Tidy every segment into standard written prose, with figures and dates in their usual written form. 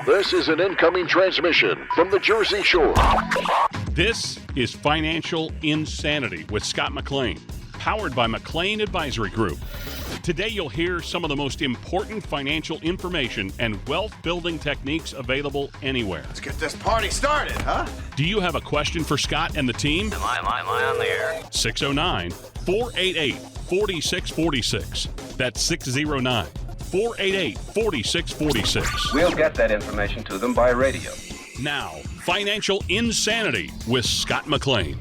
This is an incoming transmission from the Jersey Shore. This is Financial Insanity with Scott McLean, powered by McLean Advisory Group. Today you'll hear some of the most important financial information and wealth-building techniques available anywhere. Let's get this party started, huh? Do you have a question for Scott and the team? Am I on the air? 609-488-4646. That's 609-488-4646. We'll get that information to them by radio. Now, Financial Insanity with Scott McLean.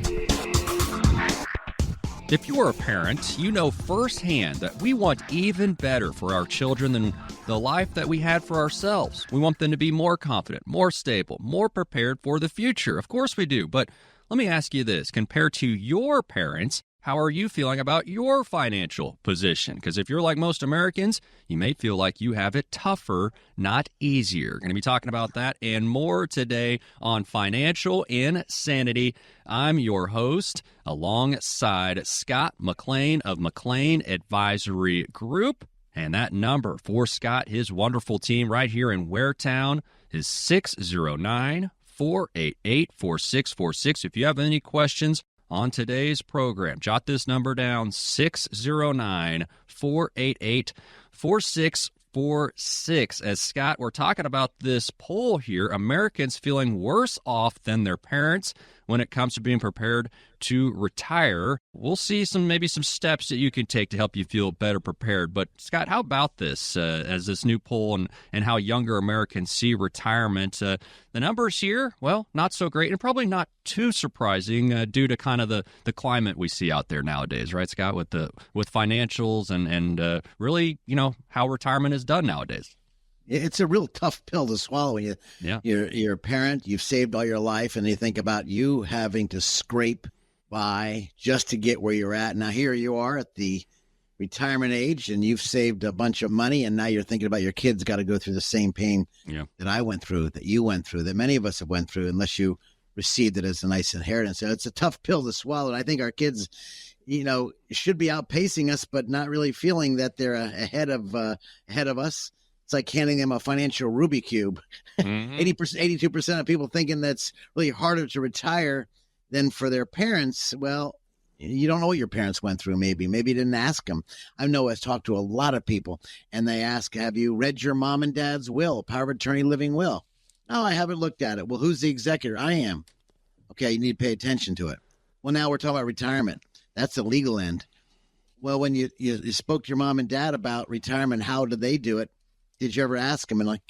If you're a parent, you know firsthand that we want even better for our children than the life that we had for ourselves. We want them to be more confident, more stable, more prepared for the future. Of course we do. But let me ask you this. Compared to your parents, how are you feeling about your financial position? Because if you're like most Americans, you may feel like you have it tougher, not easier. Going to be talking about that and more today on Financial Insanity. I'm your host alongside Scott McLean of McLean Advisory Group. And that number for Scott, his wonderful team right here in Waretown, is 609-488-4646. If you have any questions on today's program, jot this number down, 609-488-4646. As Scott, we're talking about this poll here, Americans feeling worse off than their parents when it comes to being prepared to retire. We'll see maybe some steps that you can take to help you feel better prepared. But Scott, how about this as this new poll and how younger Americans see retirement? The numbers here, well, not so great and probably not too surprising due to kind of the climate we see out there nowadays, right, Scott, with financials and really, how retirement is done nowadays. It's a real tough pill to swallow when you're a parent, you've saved all your life, and you think about you having to scrape by just to get where you're at. Now here you are at the retirement age, and you've saved a bunch of money, and now you're thinking about your kids got to go through the same pain that I went through, that you went through, that many of us have went through, unless you received it as a nice inheritance. So it's a tough pill to swallow, and I think our kids, should be outpacing us, but not really feeling that they're ahead of us. It's like handing them a financial Rubik's Cube. 82% of people thinking that's really harder to retire than for their parents. Well, you don't know what your parents went through, maybe. Maybe you didn't ask them. I know I've talked to a lot of people, and they ask, have you read your mom and dad's will, power of attorney living will? No, I haven't looked at it. Well, who's the executor? I am. Okay, you need to pay attention to it. Well, now we're talking about retirement. That's the legal end. Well, when you spoke to your mom and dad about retirement, how did they do it? Did you ever ask them? And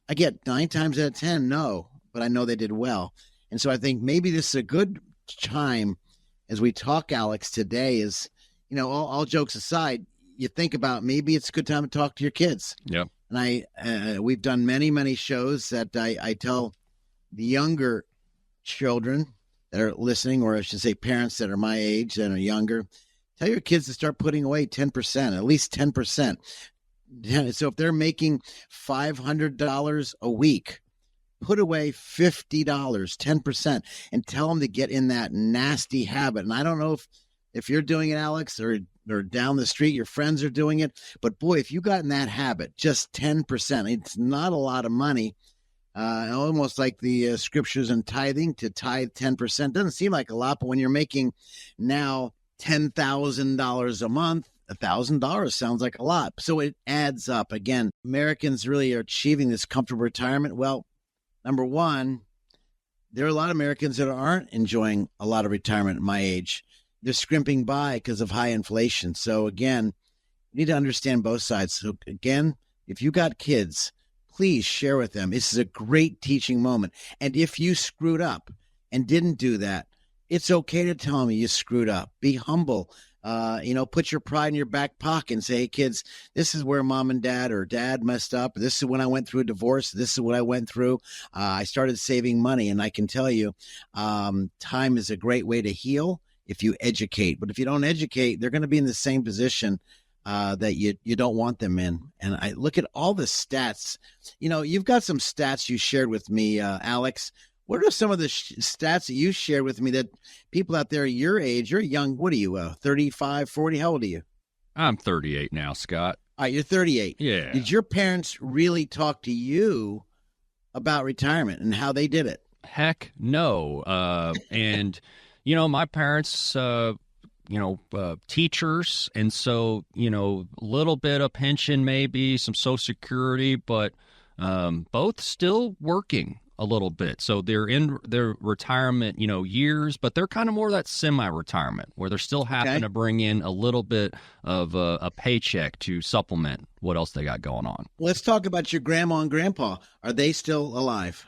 I get 9 times out of 10, no, but I know they did well. And so I think maybe this is a good time as we talk, Alex, today is, all jokes aside, you think about maybe it's a good time to talk to your kids. Yeah. And we've done many, many shows that I tell the younger children that are listening, or I should say parents that are my age that are younger, tell your kids to start putting away 10%, at least 10%. So if they're making $500 a week, put away $50, 10%, and tell them to get in that nasty habit. And I don't know if you're doing it, Alex, or down the street, your friends are doing it. But boy, if you got in that habit, just 10%, it's not a lot of money. Almost like the scriptures in tithing, to tithe 10%. Doesn't seem like a lot, but when you're making now $10,000 a month, $1,000 sounds like a lot. So it adds up. Again, Americans really are achieving this comfortable retirement. Well, number one, there are a lot of Americans that aren't enjoying a lot of retirement at my age. They're scrimping by because of high inflation. So again, you need to understand both sides. So again, if you got kids, please share with them. This is a great teaching moment. And if you screwed up and didn't do that, it's okay to tell them you screwed up. Be humble. Put your pride in your back pocket and say, hey, kids, this is where mom and dad or dad messed up. This is when I went through a divorce. This is what I went through. I started saving money. And I can tell you, time is a great way to heal if you educate. But if you don't educate, they're going to be in the same position that you don't want them in. And I look at all the stats. You've got some stats you shared with me, Alex. What are some of the stats that you shared with me that people out there your age, you're young, what are you, 35, 40? How old are you? I'm 38 now, Scott. All right, you're 38. Yeah. Did your parents really talk to you about retirement and how they did it? Heck no. And, my parents, teachers. And so, a little bit of pension, maybe some Social Security, but both still working a little bit. So they're in their retirement, years, but they're kind of more that semi-retirement where they're still having to bring in a little bit of a paycheck to supplement what else they got going on. Let's talk about your grandma and grandpa. Are they still alive?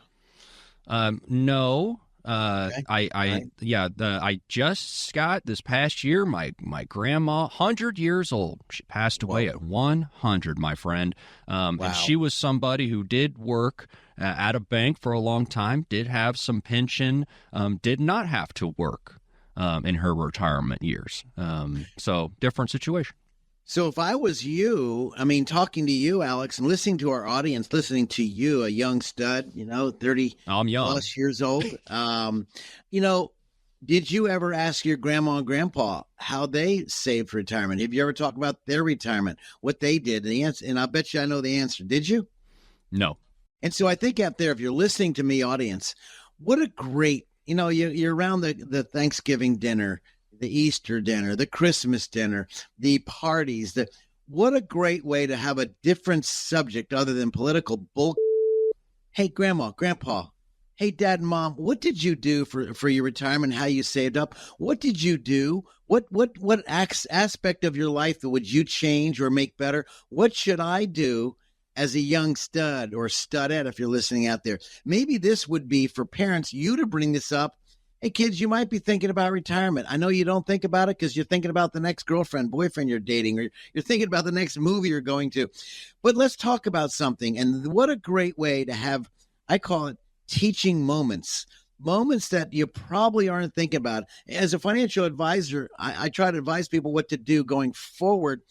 No. Okay. I just got this past year, my grandma, 100 years old. She passed away at 100, my friend. And she was somebody who did work at a bank for a long time, did have some pension, did not have to work in her retirement years. So different situation. So if I was you, talking to you, Alex, and listening to our audience, listening to you, a young stud, 30 I'm young. plus years old, did you ever ask your grandma and grandpa how they saved for retirement? Have you ever talked about their retirement, what they did? The answer, and I bet you I know the answer. Did you? No. And so I think out there, if you're listening to me, audience, what a great, you're around the Thanksgiving dinner, the Easter dinner, the Christmas dinner, the parties. What a great way to have a different subject other than political bull. Hey, grandma, grandpa. Hey, dad and mom, what did you do for your retirement? How you saved up? What did you do? What aspect of your life would you change or make better? What should I do as a young stud or studette if you're listening out there? Maybe this would be for parents, you to bring this up. Hey, kids, you might be thinking about retirement. I know you don't think about it because you're thinking about the next girlfriend, boyfriend you're dating, or you're thinking about the next movie you're going to. But let's talk about something. And what a great way to have, I call it teaching moments that you probably aren't thinking about. As a financial advisor, I try to advise people what to do going forward.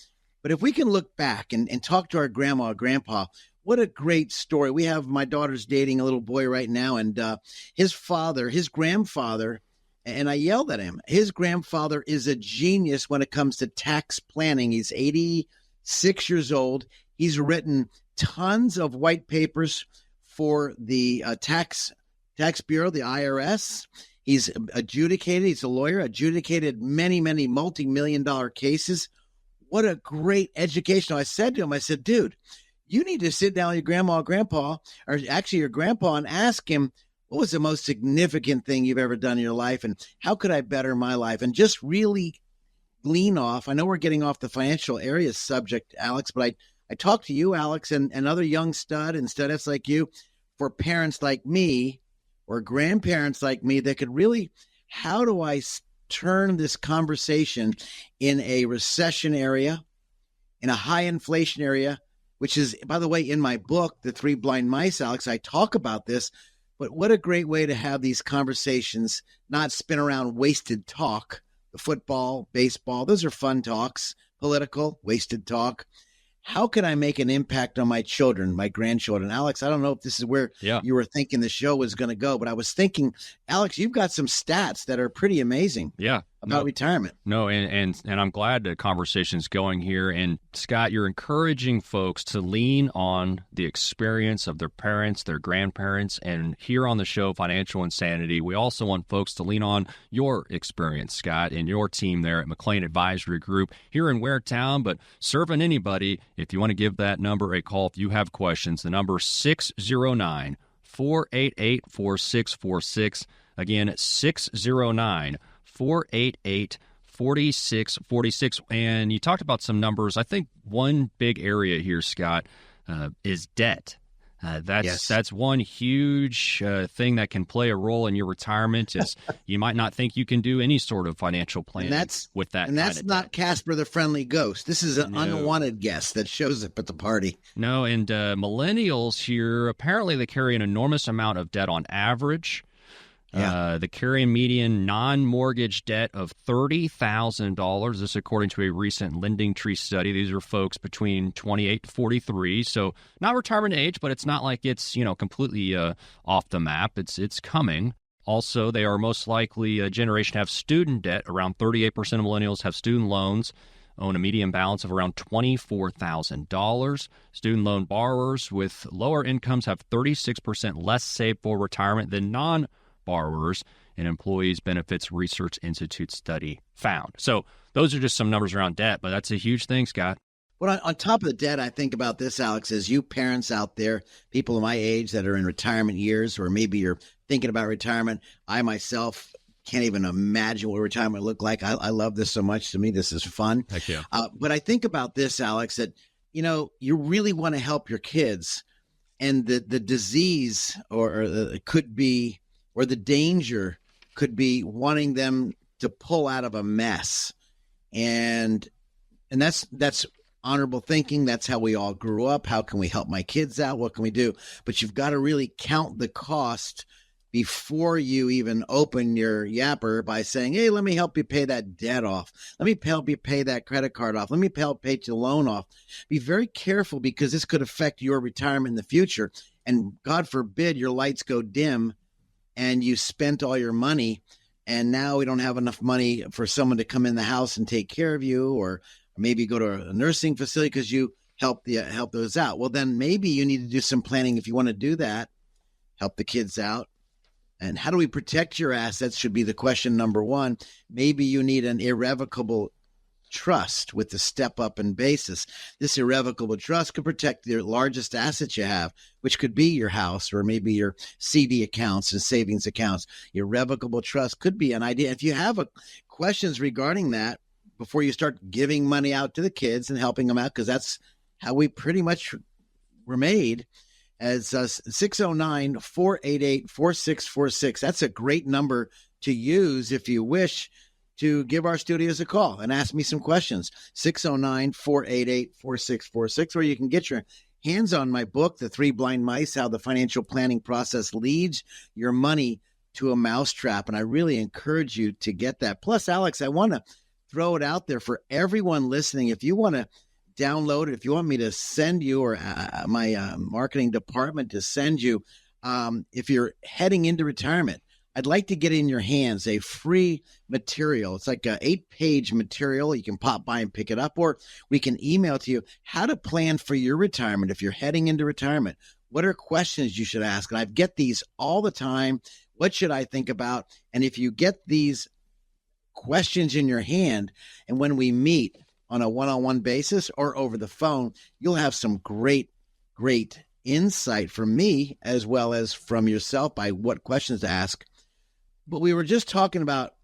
But if we can look back and talk to our grandma or grandpa, what a great story. We have, my daughter's dating a little boy right now, and his grandfather, and I yelled at him, his grandfather is a genius when it comes to tax planning. He's 86 years old. He's written tons of white papers for the tax bureau, the IRS. He's adjudicated. He's a lawyer, adjudicated many, many multi-million-dollar cases. What a great education. I said to him, I said, dude, you need to sit down with your grandma or grandpa, or actually your grandpa, and ask him, what was the most significant thing you've ever done in your life, and how could I better my life? And just really glean off. I know we're getting off the financial area subject, Alex, but I talked to you, Alex, and other young stud and studettes like you, for parents like me or grandparents like me that could really, how do I turn this conversation in a recession area, in a high inflation area, which is, by the way, in my book, The Three Blind Mice, Alex, I talk about this, but what a great way to have these conversations, not spin around wasted talk, the football, baseball, those are fun talks, political, wasted talk. How can I make an impact on my children, my grandchildren? Alex, I don't know if this is where you were thinking the show was going to go, but I was thinking, Alex, you've got some stats that are pretty amazing. Yeah. About retirement. No, and I'm glad the conversation's going here. And Scott, you're encouraging folks to lean on the experience of their parents, their grandparents, and here on the show, Financial Insanity, we also want folks to lean on your experience, Scott, and your team there at McLean Advisory Group here in Ware Town, but serving anybody. If you want to give that number a call, if you have questions, the number 609-488-4646. Again, 609-488-4646. And you talked about some numbers. I think one big area here, Scott, is debt. That's one huge thing that can play a role in your retirement. Is you might not think you can do any sort of financial planning with that. And that's not debt. Casper the Friendly Ghost. This is an unwanted guest that shows up at the party. No, and millennials here, apparently they carry an enormous amount of debt on average. The carrying median non-mortgage debt of $30,000. This according to a recent Lending Tree study. These are folks between 28 to 43. So not retirement age, but it's not like it's, completely off the map. It's coming. Also, they are most likely a generation to have student debt. Around 38% of millennials have student loans. own a median balance of around $24,000. Student loan borrowers with lower incomes have 36% less saved for retirement than non-borrowers, an Employees Benefits Research Institute study found. So those are just some numbers around debt, but that's a huge thing, Scott. Well, on top of the debt, I think about this, Alex, as you parents out there, people of my age that are in retirement years, or maybe you're thinking about retirement. I myself can't even imagine what retirement look like. I love this so much. To me, this is fun. Heck yeah. But I think about this, Alex, that, you really want to help your kids, and the disease or the danger could be wanting them to pull out of a mess. And that's honorable thinking. That's how we all grew up. How can we help my kids out? What can we do? But you've got to really count the cost before you even open your yapper by saying, hey, let me help you pay that debt off. Let me help you pay that credit card off. Let me help pay your loan off. Be very careful, because this could affect your retirement in the future. And God forbid your lights go dim and you spent all your money, and now we don't have enough money for someone to come in the house and take care of you, or maybe go to a nursing facility because you help those out. Well, then maybe you need to do some planning if you want to do that, help the kids out. And how do we protect your assets should be the question number one. Maybe you need an irrevocable trust with the step up in basis. This irrevocable trust could protect the largest assets you have, which could be your house or maybe your CD accounts and savings accounts. Irrevocable trust could be an idea. If you have questions regarding that, before you start giving money out to the kids and helping them out, because that's how we pretty much were made, as 609-488-4646. That's a great number to use if you wish to give our studios a call and ask me some questions. 609-488-4646, or you can get your hands on my book, The Three Blind Mice, How the Financial Planning Process Leads Your Money to a Mousetrap. And I really encourage you to get that. Plus, Alex, I want to throw it out there for everyone listening. If you want to download it, if you want me to send you, or my marketing department to send you, if you're heading into retirement, I'd like to get in your hands a free material. It's like an 8-page material. You can pop by and pick it up, or we can email to you how to plan for your retirement. If you're heading into retirement, what are questions you should ask? And I get these all the time. What should I think about? And if you get these questions in your hand, and when we meet on a one-on-one basis or over the phone, you'll have some great insight from me as well as from yourself by what questions to ask. But we were just talking about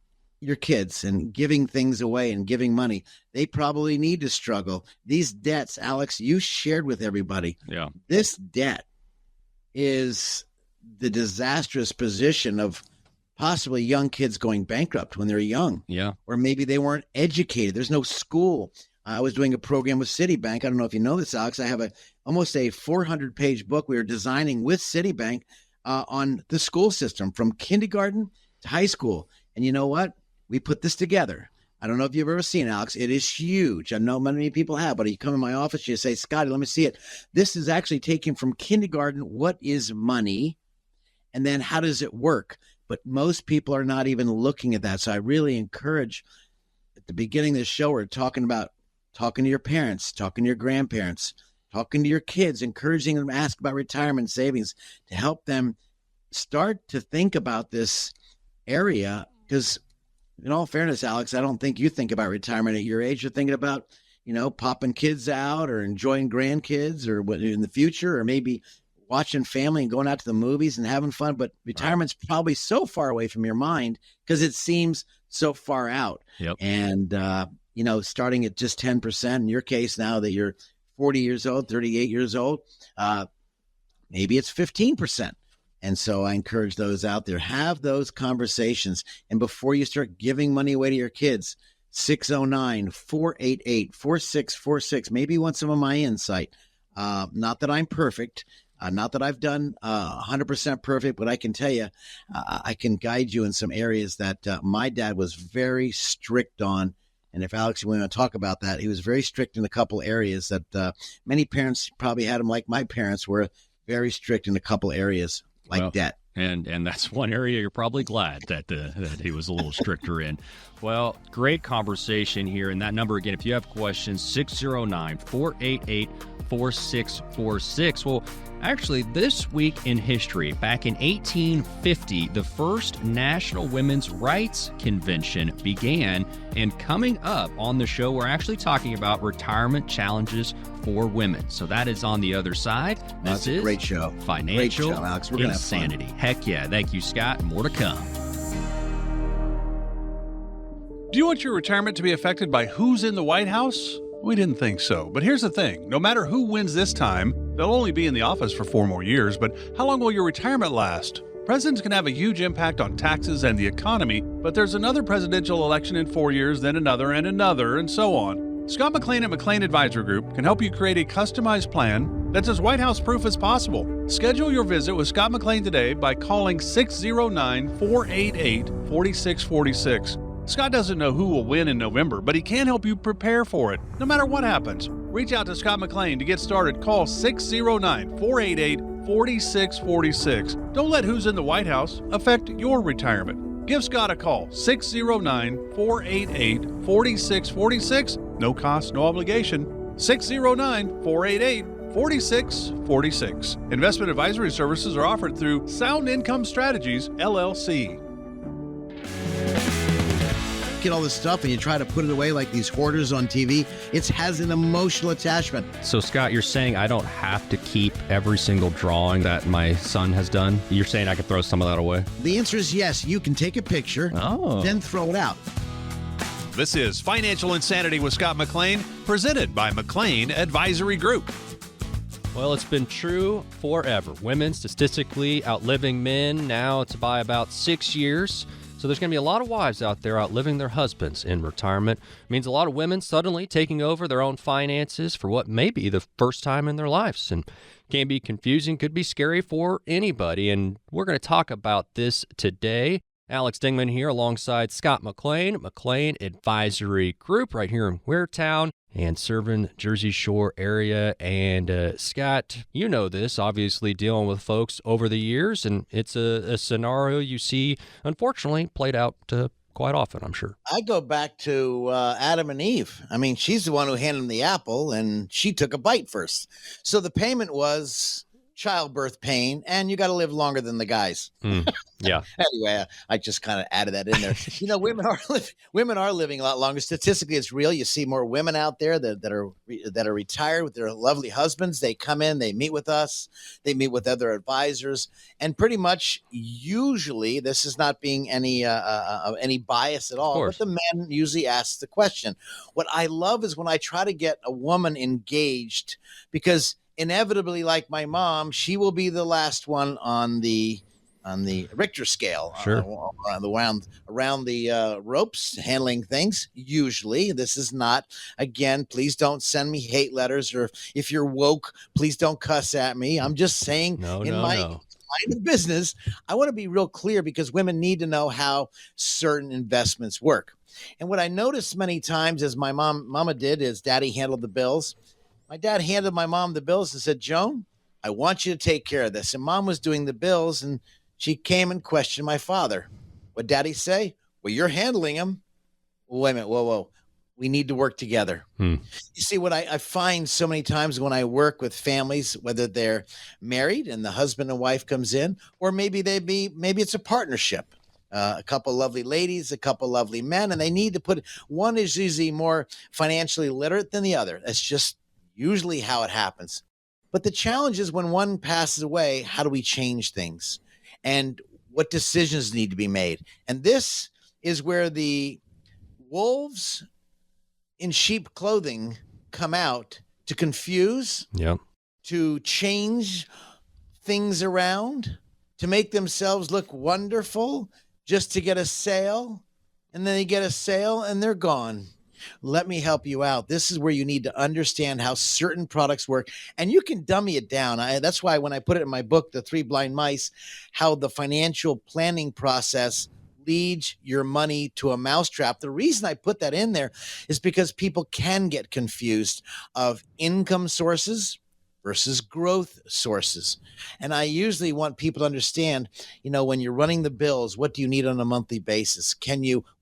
your kids and giving things away and giving money. They probably need to struggle. These debts, Alex, you shared with everybody. Yeah. This debt is the disastrous position of possibly young kids going bankrupt when they're young. Yeah. Or maybe they weren't educated. There's no school. I was doing a program with Citibank. I don't know if you know this, Alex. I have almost a 400-page book we were designing with Citibank on the school system from kindergarten to high school. And you know what? We put this together. I don't know if you've ever seen it, Alex. It is huge. I know many people have, but you come in my office, you say, Scotty, let me see it. This is actually taken from kindergarten. What is money? And then how does it work? But most people are not even looking at that. So I really encourage, at the beginning of the show, we're talking to your parents, talking to your grandparents, talking to your kids, encouraging them to ask about retirement savings to help them start to think about this area. Because in all fairness, Alex, I don't think you think about retirement at your age. You're thinking about, popping kids out or enjoying grandkids or what in the future, or maybe watching family and going out to the movies and having fun. But retirement's probably so far away from your mind because it seems so far out. Yep. And, starting at just 10%, in your case now that you're 40 years old, 38 years old, maybe it's 15%. And so I encourage those out there, have those conversations. And before you start giving money away to your kids, 609-488-4646. Maybe you want some of my insight. Not that I'm perfect. Not that I've done 100% perfect, but I can tell you, I can guide you in some areas that my dad was very strict on. And if Alex, you want to talk about that, he was very strict in a couple areas that many parents probably had him like my parents were very strict in a couple areas like debt. And that's one area you're probably glad that he was a little stricter in. Well, great conversation here. And that number, again, if you have questions, 609-488-4646. Well, actually, this week in history, back in 1850, the first National Women's Rights Convention began. And coming up on the show, we're actually talking about retirement challenges for women. So that is on the other side. This is a great show. Financial Great show, Alex. We're gonna have fun. Insanity. Heck yeah. Thank you, Scott. More to come. Do you want your retirement to be affected by who's in the White House? We didn't think so. But here's the thing. No matter who wins this time, they'll only be in the office for 4 more years. But how long will your retirement last? Presidents can have a huge impact on taxes and the economy, but there's another presidential election in 4 years, then another, and so on. Scott McLean at McLean Advisory Group can help you create a customized plan that's as White House proof as possible. Schedule your visit with Scott McLean today by calling 609-488-4646. Scott doesn't know who will win in November, but he can help you prepare for it, no matter what happens. Reach out to Scott McLean to get started. Call 609-488-4646. Don't let who's in the White House affect your retirement. Give Scott a call, 609-488-4646. No cost, no obligation. 609-488-4646. Investment advisory services are offered through Sound Income Strategies, LLC. Get all this stuff and you try to put it away like these hoarders on TV. It has an emotional attachment. So, Scott, you're saying I don't have to keep every single drawing that my son has done? You're saying I could throw some of that away? The answer is yes. You can take a picture, then throw it out. This is Financial Insanity with Scott McLean, presented by McLean Advisory Group. Well, it's been true forever. Women statistically outliving men. Now it's by about 6 years. So there's going to be a lot of wives out there outliving their husbands in retirement. It means a lot of women suddenly taking over their own finances for what may be the first time in their lives. And can be confusing, could be scary for anybody. And we're going to talk about this today. Alex Dingman here alongside Scott McLean, McLean Advisory Group right here in Waretown and serving Jersey Shore area. And Scott, you know this, obviously dealing with folks over the years, and it's a scenario you see, unfortunately, played out quite often, I'm sure. I go back to Adam and Eve. I mean, she's the one who handed him the apple, and she took a bite first. So the payment was childbirth pain, and you got to live longer than the guys. Yeah. Anyway, I just kind of added that in there. You know, women are living a lot longer. Statistically, it's real. You see more women out there that are retired with their lovely husbands. They come in, they meet with us, they meet with other advisors, and pretty much usually, this is not being any bias at all, but the men usually ask the question. What I love is when I try to get a woman engaged, because inevitably, like my mom, she will be the last one on the Richter scale, around the ropes, handling things. Usually, this is not. Again, please don't send me hate letters, or if you're woke, please don't cuss at me. I'm just saying, in my line of business, I want to be real clear because women need to know how certain investments work. And what I noticed many times, as my mama did, is Daddy handled the bills. My dad handed my mom the bills and said, "Joan, I want you to take care of this." And Mom was doing the bills, and she came and questioned my father. What Daddy say? "Well, you're handling them." Wait a minute. Whoa. We need to work together. You see, what I find so many times when I work with families, whether they're married and the husband and wife comes in, or maybe it's a partnership. A couple lovely ladies, a couple lovely men, and they need to put, one is usually more financially literate than the other. That's just usually how it happens. But the challenge is when one passes away, how do we change things? And what decisions need to be made? And this is where the wolves in sheep clothing come out to confuse, to change things around, to make themselves look wonderful, just to get a sale. And then they get a sale and they're gone. Let me help you out. This is where you need to understand how certain products work, and you can dummy it down. That's why when I put it in my book, The Three Blind Mice, how the financial planning process leads your money to a mousetrap. The reason I put that in there is because people can get confused of income sources versus growth sources. And I usually want people to understand, when you're running the bills, what do you need on a monthly basis?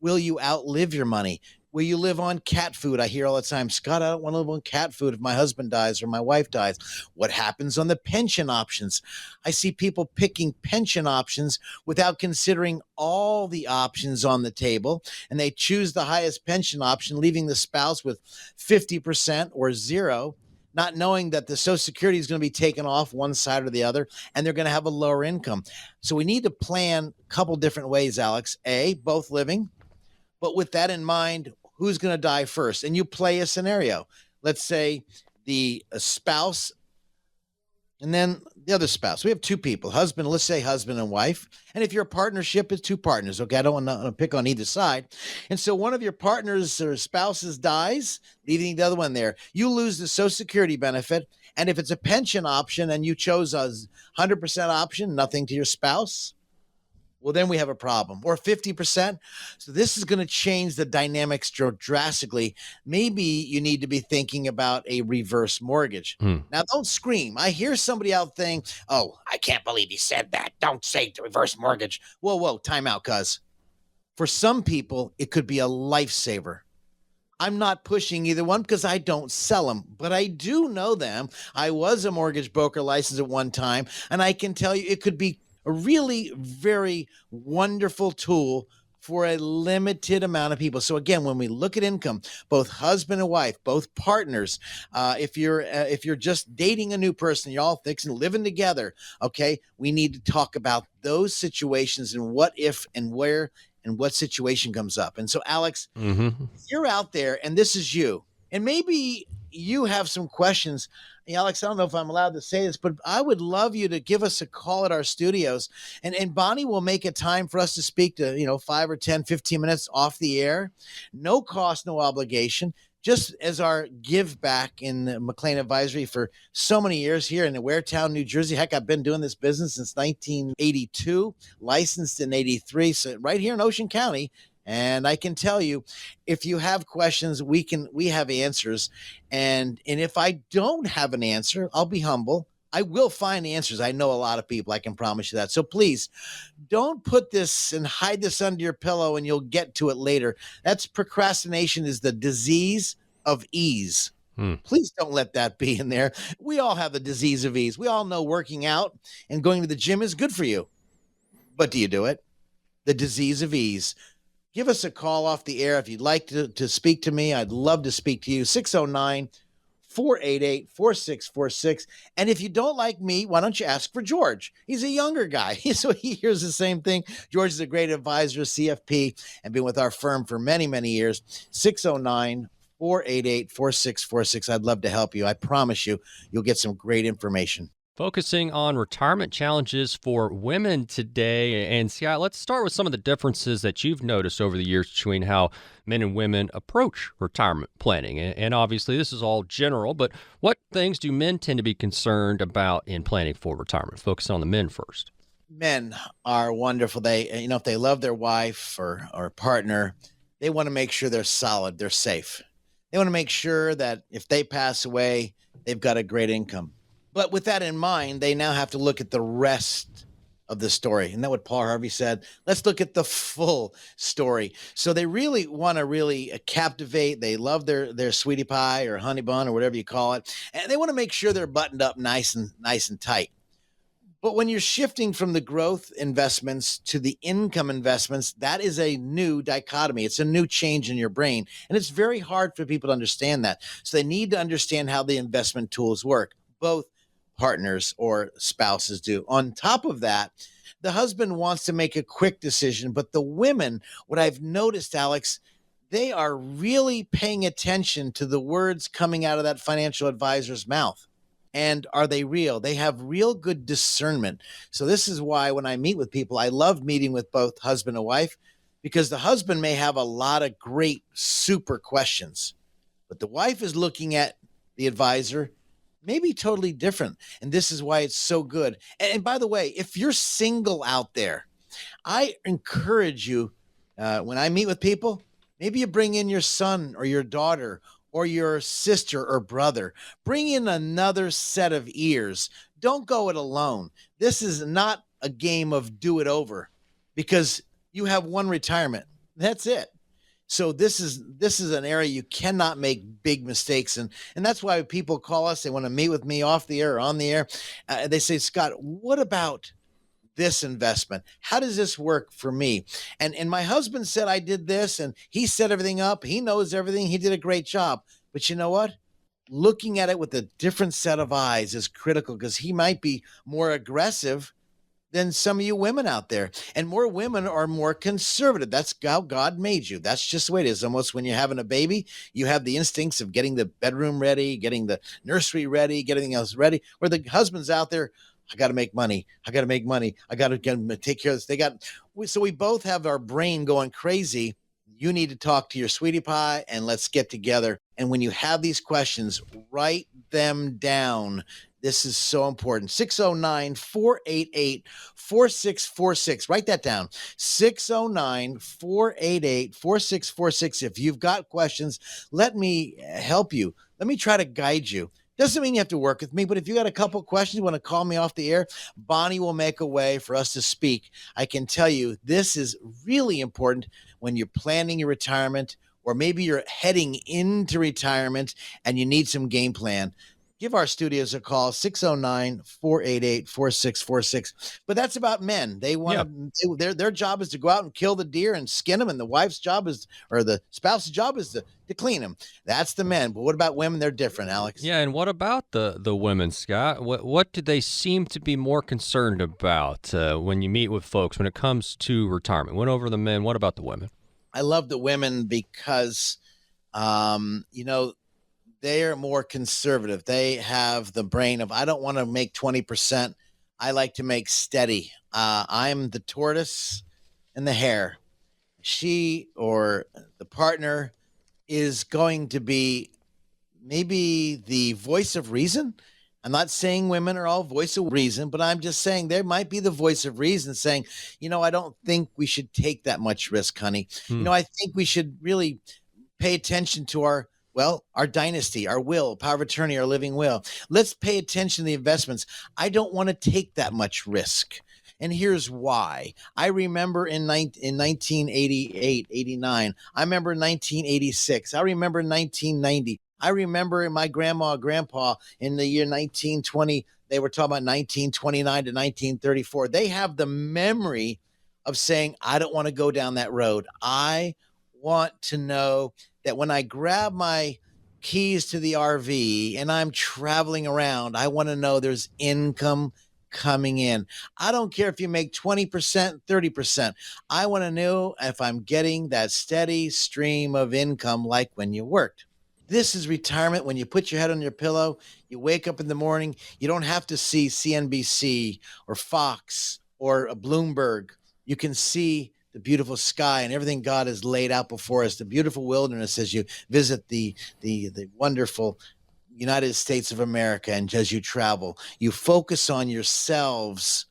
Will you outlive your money? Will you live on cat food? I hear all the time, Scott, I don't want to live on cat food if my husband dies or my wife dies. What happens on the pension options? I see people picking pension options without considering all the options on the table, and they choose the highest pension option, leaving the spouse with 50% or zero, not knowing that the Social Security is going to be taken off one side or the other, and they're going to have a lower income. So we need to plan a couple different ways, Alex. A, both living, but with that in mind, who's going to die first? And you play a scenario. Let's say the spouse and then the other spouse. We have two people, let's say husband and wife. And if your partnership is two partners, okay, I don't want to pick on either side. And so one of your partners or spouses dies, leaving the other one there. You lose the Social Security benefit. And if it's a pension option and you chose a 100% option, nothing to your spouse, well, then we have a problem. Or 50%. So this is going to change the dynamics drastically. Maybe you need to be thinking about a reverse mortgage. Now, don't scream. I hear somebody out saying, oh, I can't believe he said that. Don't say the reverse mortgage. Whoa, time out, cuz. For some people, it could be a lifesaver. I'm not pushing either one because I don't sell them, but I do know them. I was a mortgage broker licensed at one time, and I can tell you it could be a really very wonderful tool for a limited amount of people. So again, when we look at income, both husband and wife, both partners, if you're just dating a new person, you're all fixing living together, okay, we need to talk about those situations and what if and where and what situation comes up. And so, Alex, you're out there and this is you. And maybe you have some questions. Hey, Alex, I don't know if I'm allowed to say this, but I would love you to give us a call at our studios. And Bonnie will make a time for us to speak to, 5 or 10, 15 minutes off the air. No cost, no obligation. Just as our give back in McLean Advisory for so many years here in Waretown, New Jersey. Heck, I've been doing this business since 1982, licensed in 83. So right here in Ocean County. And I can tell you, if you have questions, we have answers. And if I don't have an answer, I'll be humble. I will find answers. I know a lot of people. I can promise you that. So please don't put this and hide this under your pillow and you'll get to it later. That's procrastination is the disease of ease. Please don't let that be in there. We all have the disease of ease. We all know working out and going to the gym is good for you. But do you do it? The disease of ease. Give us a call off the air if you'd like to speak to me. I'd love to speak to you. 609-488-4646. And if you don't like me, why don't you ask for George? He's a younger guy, so he hears the same thing. George is a great advisor, CFP, and been with our firm for many, many years. 609-488-4646. I'd love to help you. I promise you, you'll get some great information. Focusing on retirement challenges for women today. And Scott, let's start with some of the differences that you've noticed over the years between how men and women approach retirement planning. And obviously, this is all general, but what things do men tend to be concerned about in planning for retirement? Focus on the men first. Men are wonderful. They, if they love their wife or partner, they want to make sure they're solid, they're safe. They want to make sure that if they pass away, they've got a great income. But with that in mind, they now have to look at the rest of the story. Isn't that what Paul Harvey said? Let's look at the full story. So they really want to captivate. They love their sweetie pie or honey bun or whatever you call it. And they want to make sure they're buttoned up nice and tight. But when you're shifting from the growth investments to the income investments, that is a new dichotomy. It's a new change in your brain. And it's very hard for people to understand that. So they need to understand how the investment tools work. Both partners or spouses do. On top of that, the husband wants to make a quick decision, but the women, what I've noticed, Alex, they are really paying attention to the words coming out of that financial advisor's mouth. And are they real? They have real good discernment. So this is why when I meet with people, I love meeting with both husband and wife, because the husband may have a lot of great, super questions, but the wife is looking at the advisor maybe totally different. And this is why it's so good. And by the way, if you're single out there, I encourage you, when I meet with people, maybe you bring in your son or your daughter or your sister or brother. Bring in another set of ears. Don't go it alone. This is not a game of do it over because you have one retirement. That's it. So this is an area you cannot make big mistakes, and that's why people call us. They want to meet with me off the air or on the air. They say, Scott, what about this investment? How does this work for me? And my husband said I did this, and he set everything up. He knows everything. He did a great job. But you know what? Looking at it with a different set of eyes is critical because he might be more aggressive than some of you women out there. And more women are more conservative. That's how God made you. That's just the way it is. Almost when you're having a baby, you have the instincts of getting the bedroom ready, getting the nursery ready, getting everything else ready. Where the husband's out there, I got to make money. I got to make money. I got to take care of this. So we both have our brain going crazy. You need to talk to your sweetie pie and let's get together. And when you have these questions, write them down. This is so important. 609-488-4646. Write that down. 609-488-4646. If you've got questions, let me help you. Let me try to guide you. Doesn't mean you have to work with me, but if you got a couple of questions, you want to call me off the air, Bonnie will make a way for us to speak. I can tell you this is really important when you're planning your retirement, or maybe you're heading into retirement and you need some game plan. Give our studios a call, 609-488-4646. But that's about men. They want to, their job is to go out and kill the deer and skin them. And the wife's job is, or the spouse's job is to clean them. That's the men. But what about women? They're different, Alex. Yeah, and what about the women, Scott? What do they seem to be more concerned about when you meet with folks when it comes to retirement? Went over the men. What about the women? I love the women because, they are more conservative. They have the brain of, I don't want to make 20%. I like to make steady. I'm the tortoise and the hare. She or the partner is going to be maybe the voice of reason. I'm not saying women are all voice of reason, but I'm just saying there might be the voice of reason saying, I don't think we should take that much risk, honey. I think we should really pay attention to our dynasty, our will, power of attorney, our living will. Let's pay attention to the investments. I don't want to take that much risk. And here's why. I remember in 1988, 89. I remember 1986. I remember 1990. I remember my grandma and grandpa in the year 1920. They were talking about 1929 to 1934. They have the memory of saying, I don't want to go down that road. I want to know that when I grab my keys to the RV and I'm traveling around, I want to know there's income coming in. I don't care if you make 20%, 30%. I want to know if I'm getting that steady stream of income like when you worked. This is retirement. When you put your head on your pillow, you wake up in the morning, you don't have to see CNBC or Fox or a Bloomberg. You can see the beautiful sky and everything God has laid out before us, the beautiful wilderness as you visit the wonderful United States of America. And as you travel, you focus on yourselves,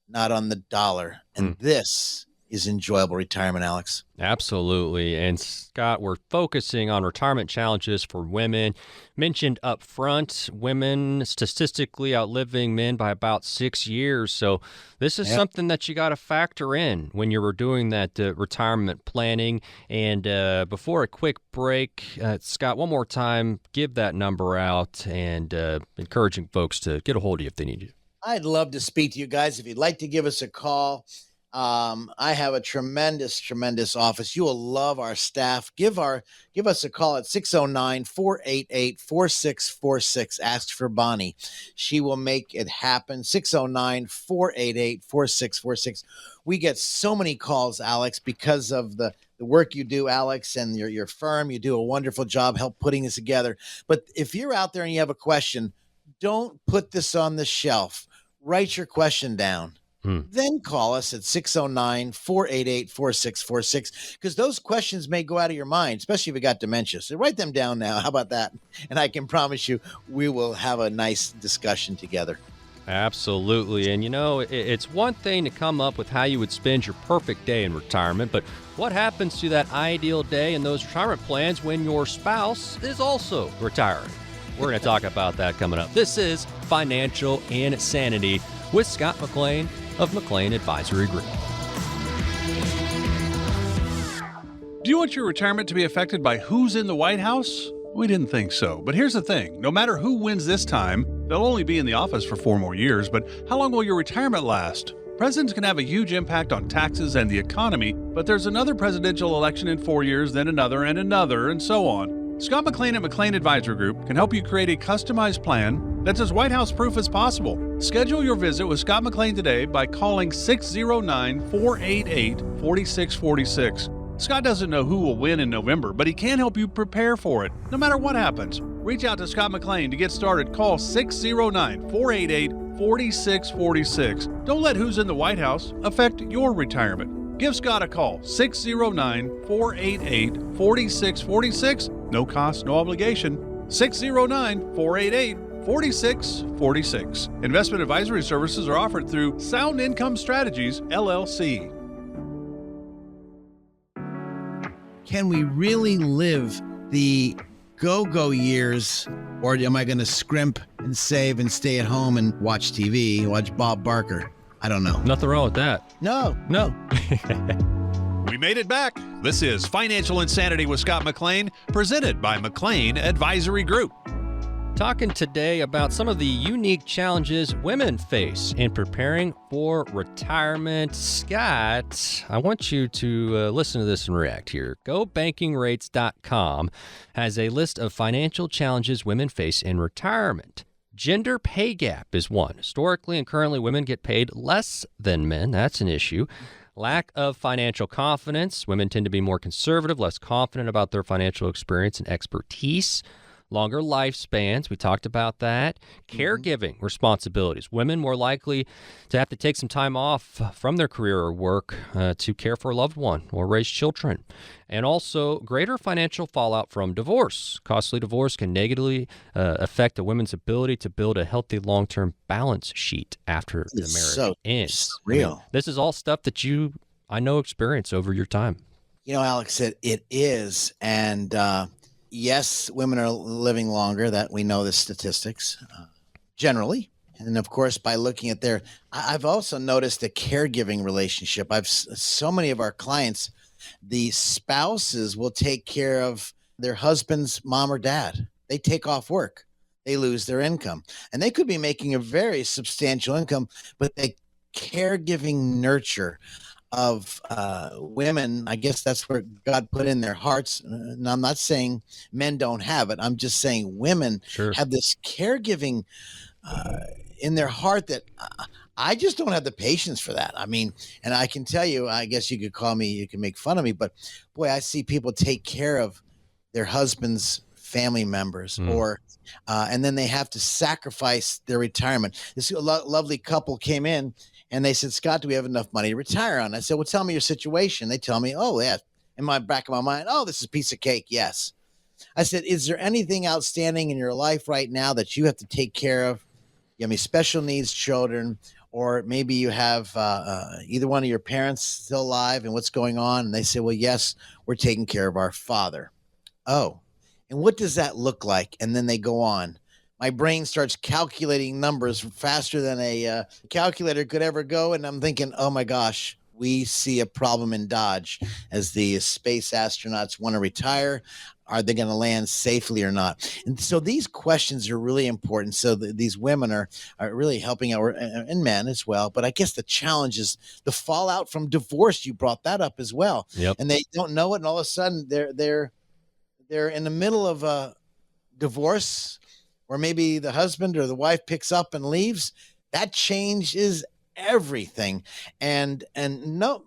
not on the dollar. And this is enjoyable retirement, Alex. Absolutely. And Scott, we're focusing on retirement challenges for women. Mentioned up front, women statistically outliving men by about 6 years. So this is something that you got to factor in when you're doing that retirement planning. And before a quick break, Scott, one more time, give that number out and encouraging folks to get a hold of you if they need you. I'd love to speak to you guys. If you'd like to give us a call, I have a tremendous office. You will love our staff. Give us a call at 609-488-4646. Ask for Bonnie. She will make it happen. 609-488-4646. We get so many calls, Alex, because of the work you do, Alex, and your firm. You do a wonderful job help putting this together. But if you're out there and you have a question, don't put this on the shelf. Write your question down. Then call us at 609-488-4646 because those questions may go out of your mind, especially if you got dementia. So write them down now. How about that? And I can promise you we will have a nice discussion together. Absolutely. And it's one thing to come up with how you would spend your perfect day in retirement, but what happens to that ideal day and those retirement plans when your spouse is also retiring? We're going to talk about that coming up. This is Financial Insanity with Scott McLean of McLean Advisory Group. Do you want your retirement to be affected by who's in the White House? We didn't think so. But here's the thing. No matter who wins this time, they'll only be in the office for 4 more years. But how long will your retirement last? Presidents can have a huge impact on taxes and the economy, but there's another presidential election in 4 years, then another, and so on. Scott McLean at McLean Advisory Group can help you create a customized plan that's as White House proof as possible. Schedule your visit with Scott McLean today by calling 609-488-4646. Scott doesn't know who will win in November, but he can help you prepare for it, no matter what happens. Reach out to Scott McLean to get started. Call 609-488-4646. Don't let who's in the White House affect your retirement. Give Scott a call, 609-488-4646. No cost, no obligation. 609-488-4646. Investment advisory services are offered through Sound Income Strategies, LLC. Can we really live the go-go years, or am I going to scrimp and save and stay at home and watch TV, watch Bob Barker? I don't know. Nothing wrong with that. No. We made it back. This is Financial Insanity with Scott McLean, presented by McLean Advisory Group. Talking today about some of the unique challenges women face in preparing for retirement. Scott, I want you to listen to this and react here. GoBankingRates.com has a list of financial challenges women face in retirement. Gender pay gap is one. Historically and currently, women get paid less than men. That's an issue. Lack of financial confidence. Women tend to be more conservative, less confident about their financial experience and expertise. Longer lifespans, we talked about that. Caregiving responsibilities. Women more likely to have to take some time off from their career or work to care for a loved one or raise children. And also greater financial fallout from divorce. Costly divorce can negatively affect a woman's ability to build a healthy long-term balance sheet after the marriage ends. Real. I mean, this is all stuff that I know, experience over your time. Alex, it is. And yes, women are living longer. That we know the statistics generally. And of course, by looking at I've also noticed the caregiving relationship. So many of our clients, the spouses will take care of their husband's mom or dad. They take off work. They lose their income. And they could be making a very substantial income, but the caregiving nurture of women, I guess that's where God put in their hearts. And I'm not saying men don't have it. I'm just saying women have this caregiving in their heart that I just don't have the patience for that. I mean, and I can tell you, I guess you could call me, you can make fun of me, but boy, I see people take care of their husband's family members and then they have to sacrifice their retirement. This lovely couple came in and they said, Scott, do we have enough money to retire on? I said, well, tell me your situation. They tell me, oh, yeah. In my back of my mind, oh, this is a piece of cake. Yes. I said, is there anything outstanding in your life right now that you have to take care of? You have any special needs children, or maybe you have either one of your parents still alive and what's going on? And they say, well, yes, we're taking care of our father. Oh, and what does that look like? And then they go on. My brain starts calculating numbers faster than a calculator could ever go. And I'm thinking, oh my gosh, we see a problem in Dodge as the space astronauts want to retire. Are they going to land safely or not? And so these questions are really important. So these women are really helping out, and men as well. But I guess the challenge is the fallout from divorce. You brought that up as well. Yep. And they don't know it. And all of a sudden they're in the middle of a divorce, or maybe the husband or the wife picks up and leaves. That changes everything. And no,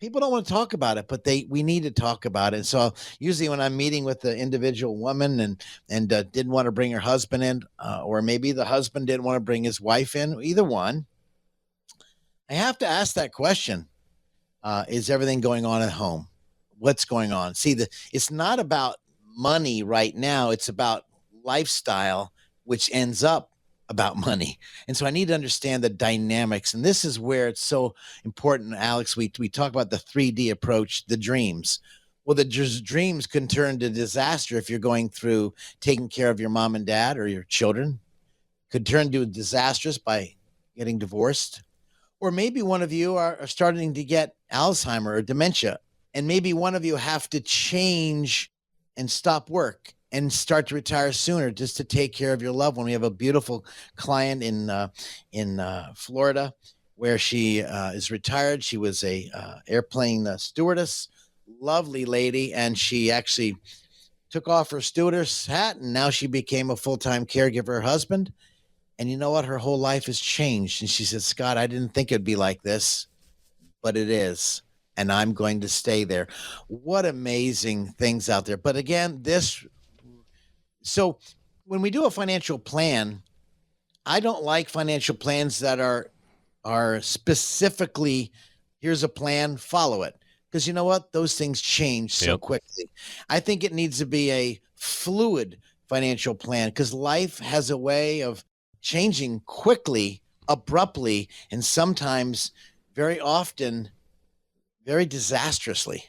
people don't want to talk about it, but we need to talk about it. And so usually when I'm meeting with the individual woman and didn't want to bring her husband in, or maybe the husband didn't want to bring his wife in, either one, I have to ask that question. Is everything going on at home? What's going on? See, it's not about money right now. It's about lifestyle, which ends up about money. And so I need to understand the dynamics. And this is where it's so important, Alex. We talk about the 3D approach, the dreams. Well, the dreams can turn to disaster if you're going through taking care of your mom and dad or your children. Could turn to disastrous by getting divorced. Or maybe one of you are starting to get Alzheimer or dementia. And maybe one of you have to change and stop work and start to retire sooner just to take care of your loved one. We have a beautiful client in Florida where she is retired. She was a airplane stewardess, lovely lady, and she actually took off her stewardess hat, and now she became a full-time caregiver for her husband. And you know what? Her whole life has changed. And she said, Scott, I didn't think it'd be like this, but it is. And I'm going to stay there. What amazing things out there. But again, so when we do a financial plan, I don't like financial plans that are specifically, here's a plan, follow it. Because you know what? Those things change so quickly. I think it needs to be a fluid financial plan because life has a way of changing quickly, abruptly, and sometimes very often very disastrously.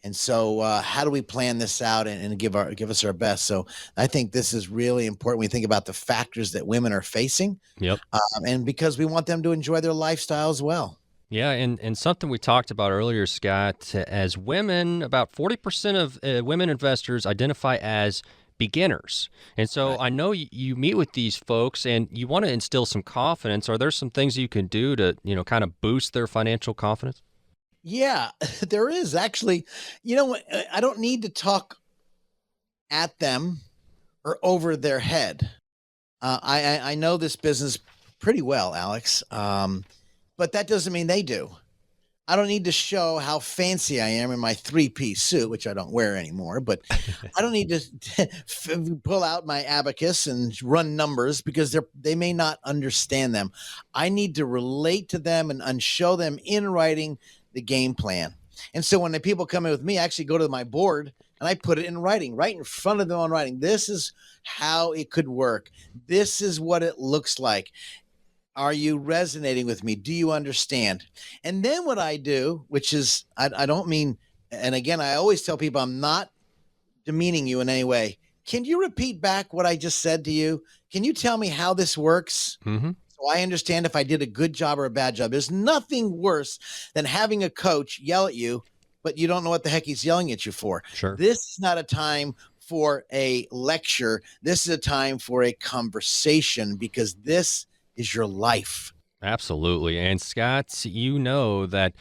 And so how do we plan this out and give us our best? So I think this is really important when we think about the factors that women are facing. Yep. And because we want them to enjoy their lifestyle as well. Yeah, and something we talked about earlier, Scott, as women, about 40% of women investors identify as beginners. And so I know you meet with these folks and you want to instill some confidence. Are there some things you can do to, kind of boost their financial confidence? Yeah, there is actually. I don't need to talk at them or over their head. I know this business pretty well, Alex, but that doesn't mean they do. I don't need to show how fancy I am in my 3-piece suit, which I don't wear anymore, but I don't need to pull out my abacus and run numbers because they may not understand them. I need to relate to them and show them in writing the game plan. And so when the people come in with me, I actually go to my board and I put it in writing, right in front of them on writing. This is how it could work. This is what it looks like. Are you resonating with me? Do you understand? And then what I do, which is, I don't mean, and again, I always tell people I'm not demeaning you in any way. Can you repeat back what I just said to you? Can you tell me how this works? Mm-hmm. So I understand if I did a good job or a bad job. There's nothing worse than having a coach yell at you, but you don't know what the heck he's yelling at you for. Sure. This is not a time for a lecture. This is a time for a conversation because this is your life. Absolutely. And Scott, you know that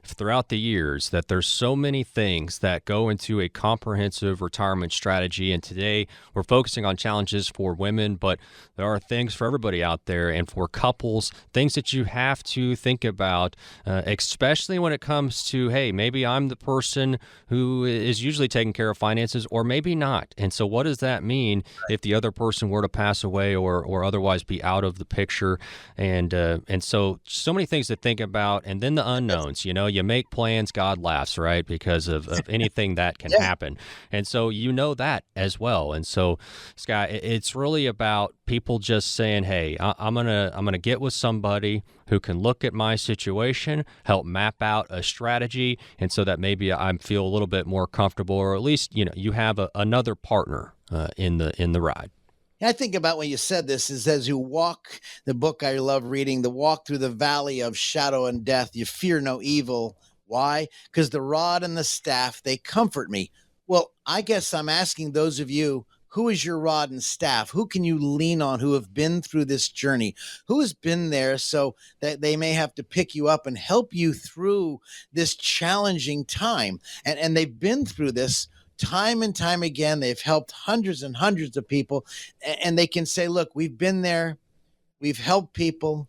throughout the years that there's so many things that go into a comprehensive retirement strategy. And today we're focusing on challenges for women, but there are things for everybody out there. And for couples, things that you have to think about, especially when it comes to, hey, maybe I'm the person who is usually taking care of finances or maybe not. And so what does that mean if the other person were to pass away or otherwise be out of the picture? And so many things to think about. And then the unknowns, you make plans, God laughs, right? Because of anything that can happen. And so that as well. And so, Scott, it's really about people just saying, hey, I'm gonna get with somebody who can look at my situation, help map out a strategy, and so that maybe I feel a little bit more comfortable, or at least, you have another partner in the ride. I think about when you said this is as you walk, the book I love reading, the walk through the valley of shadow and death, you fear no evil. Why? Because the rod and the staff, they comfort me. Well, I guess I'm asking those of you, who is your rod and staff? Who can you lean on who have been through this journey? Who has been there so that they may have to pick you up and help you through this challenging time? And they've been through this time and time again. They've helped hundreds and hundreds of people, and they can say, look, we've been there. We've helped people.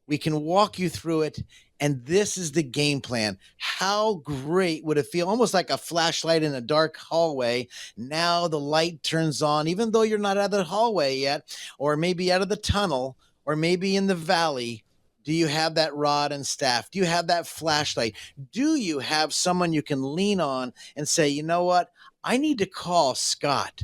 We can walk you through it. And this is the game plan. How great would it feel? Almost like a flashlight in a dark hallway. Now the light turns on, even though you're not out of the hallway yet, or maybe out of the tunnel, or maybe in the valley. Do you have that rod and staff? Do you have that flashlight? Do you have someone you can lean on and say, you know what? I need to call Scott.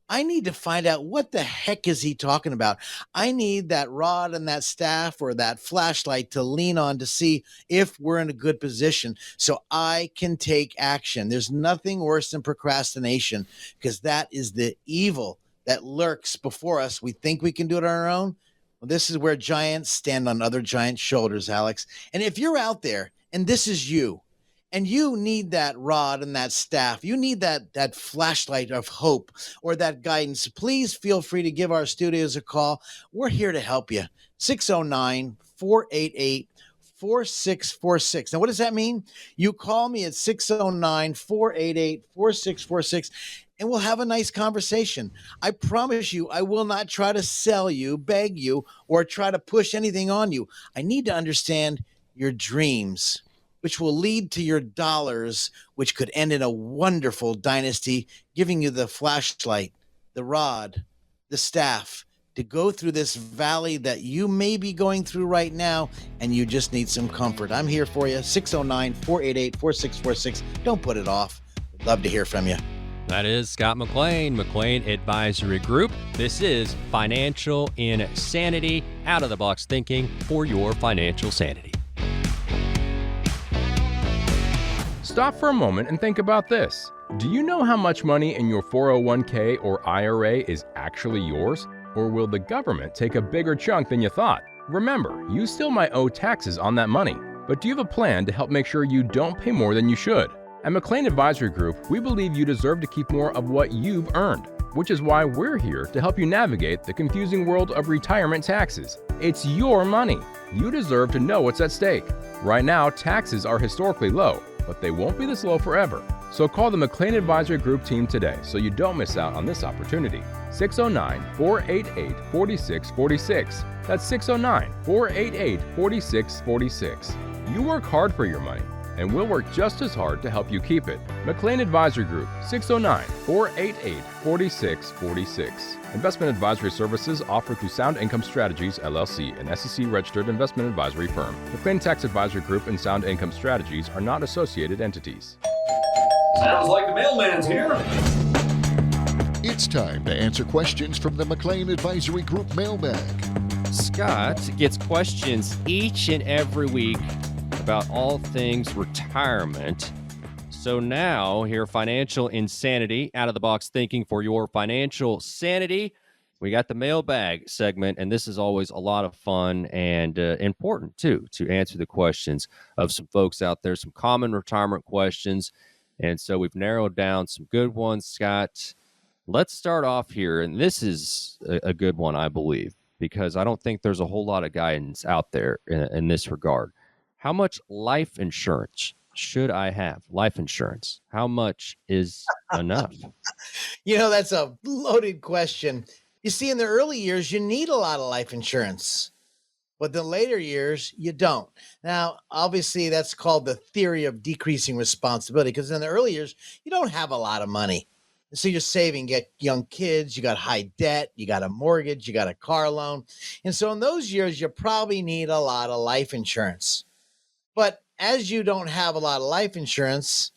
I need to find out what the heck is he talking about. I need that rod and that staff or that flashlight to lean on to see if we're in a good position so I can take action. There's nothing worse than procrastination because that is the evil that lurks before us. We think we can do it on our own. Well, this is where giants stand on other giants' shoulders, Alex. And if you're out there and this is you, and you need that rod and that staff, you need that flashlight of hope or that guidance, please feel free to give our studios a call. We're here to help you. 609-488-4646. Now, what does that mean? You call me at 609-488-4646, and we'll have a nice conversation. I promise you, I will not try to sell you, beg you, or try to push anything on you. I need to understand your dreams, which will lead to your dollars, which could end in a wonderful dynasty, giving you the flashlight, the rod, the staff to go through this valley that you may be going through right now, and you just need some comfort. I'm here for you, 609-488-4646. Don't put it off. I'd love to hear from you. That is Scott McLean, McLean Advisory Group. This is Financial Insanity, out-of-the-box thinking for your financial sanity. Stop for a moment and think about this. Do you know how much money in your 401k or IRA is actually yours? Or will the government take a bigger chunk than you thought? Remember, you still might owe taxes on that money, but do you have a plan to help make sure you don't pay more than you should? At McLean Advisory Group, we believe you deserve to keep more of what you've earned, which is why we're here to help you navigate the confusing world of retirement taxes. It's your money. You deserve to know what's at stake. Right now, taxes are historically low, but they won't be this low forever. So call the McLean Advisory Group team today so you don't miss out on this opportunity. 609-488-4646. That's 609-488-4646. You work hard for your money, and we'll work just as hard to help you keep it. McLean Advisory Group, 609-488-4646. Investment advisory services offered through Sound Income Strategies, LLC, an SEC-registered investment advisory firm. McLean Tax Advisory Group and Sound Income Strategies are not associated entities. Sounds like the mailman's here. It's time to answer questions from the McLean Advisory Group mailbag. Scott gets questions each and every week about all things retirement. So now, here, Financial Insanity, out-of-the-box thinking for your financial sanity. We got the mailbag segment, and this is always a lot of fun and important, too, to answer the questions of some folks out there, some common retirement questions. And so we've narrowed down some good ones, Scott. Let's start off here, and this is a good one, I believe, because I don't think there's a whole lot of guidance out there in this regard. How much life insurance should I have? Life insurance. How much is enough? You know, that's a loaded question. You see, in the early years, you need a lot of life insurance, but the later years, you don't. Now, obviously, that's called the theory of decreasing responsibility, because in the early years, you don't have a lot of money. So you're saving, you get young kids, you got high debt, you got a mortgage, you got a car loan. And so in those years, you probably need a lot of life insurance. But as you don't have a lot of life insurance,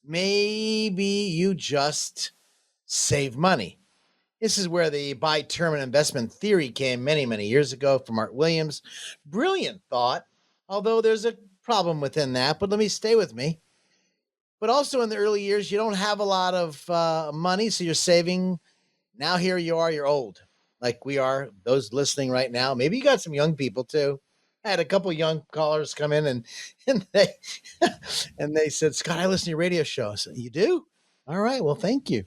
maybe you just save money. This is where the buy term and investment theory came many, many years ago from Art Williams. Brilliant thought, although there's a problem within that, but let me stay with me. But also in the early years, you don't have a lot of money, so you're saving. Now here you are, you're old, like we are, those listening right now. Maybe you got some young people too. I had a couple of young callers come in and they said, Scott, I listen to your radio show. I said, you do? All right, well, thank you.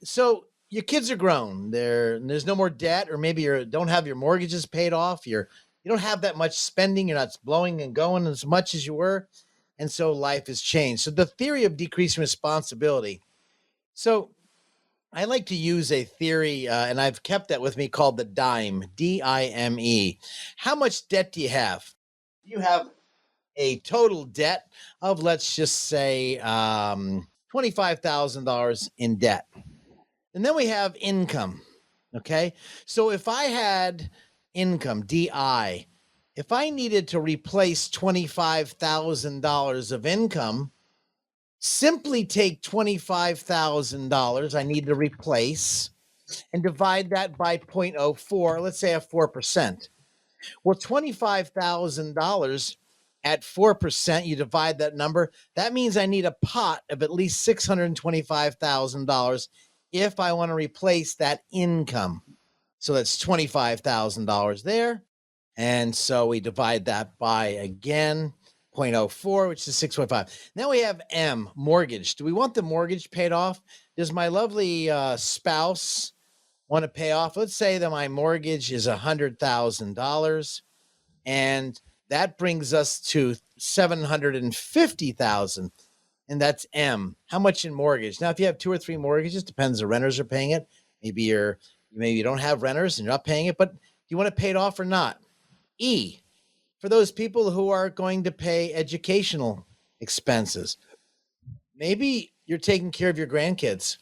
So your kids are grown. There's no more debt, or maybe you don't have your mortgages paid off. You don't have that much spending. You're not blowing and going as much as you were. And so life has changed. So the theory of decreasing responsibility. So I like to use a theory, and I've kept that with me, called the DIME, D-I-M-E. How much debt do you have? You have a total debt of, let's just say, $25,000 in debt. And then we have income, okay? So if I had income, D-I, if I needed to replace $25,000 of income, simply take $25,000 I need to replace and divide that by 0.04, let's say at 4%. Well, $25,000 at 4%, you divide that number, that means I need a pot of at least $625,000 if I want to replace that income. So that's $25,000 there. And so we divide that by, again, 0.04, which is 6.5. Now we have M, mortgage. Do we want the mortgage paid off? Does my lovely spouse want to pay off? Let's say that my mortgage is $100,000, and that brings us to $750,000, and that's M. How much in mortgage? Now, if you have 2 or 3 mortgages, depends. The renters are paying it. Maybe you don't have renters and you're not paying it, but do you want to pay it off or not? E, for those people who are going to pay educational expenses. Maybe you're taking care of your grandkids